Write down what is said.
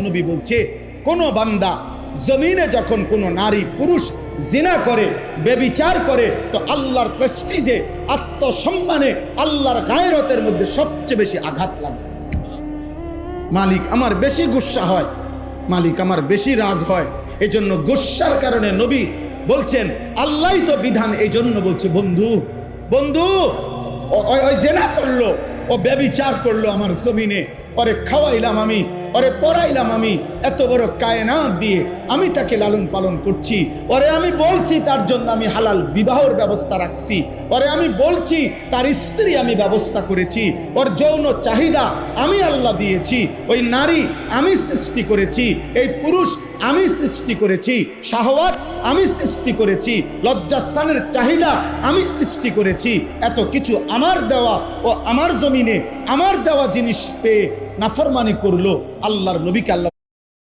নবী বলছে, কোন বান্দা জমিনে যখন কোনো নারী পুরুষ জিনা করে, ব্যভিচার করে, তো আল্লাহর প্রেস্টিজে, আত্মসম্মানে, আল্লাহর গায়রতের মধ্যে সবচেয়ে বেশি আঘাত লাগে। মালিক আমার বেশি গুসা হয়, মালিক আমার বেশি রাগ হয়। এই জন্য গুসার কারণে নবী বলছেন, আল্লাহই তো বিধান, এই জন্য বলছে, বন্ধু বন্ধু ওই জিনা করলো, ও ব্যভিচার করলো আমার জমিনে, ওরে খাওয়াইলাম আমি, ওরে পড়াইলাম আমি, এত বড় কায়নাত দিয়ে আমি তাকে লালন পালন করছি, ওরে আমি বলছি তার জন্য আমি হালাল বিবাহের ব্যবস্থা রাখছি, ওরে আমি বলছি তার স্ত্রী আমি ব্যবস্থা করেছি, ওর যৌন চাহিদা আমি আল্লাহ দিয়েছি, ওই নারী আমি সৃষ্টি করেছি, এই পুরুষ আমি সৃষ্টি করেছি, শাহওয়াত আমি সৃষ্টি করেছি, লজ্জাস্থানের চাহিদা আমি সৃষ্টি করেছি, এত কিছু আমার দেওয়া, ও আমার জমিনে আমার দেওয়া জিনিস পেয়ে নাফরমানি করলো। আল্লাহর নবীকে আল্লাহ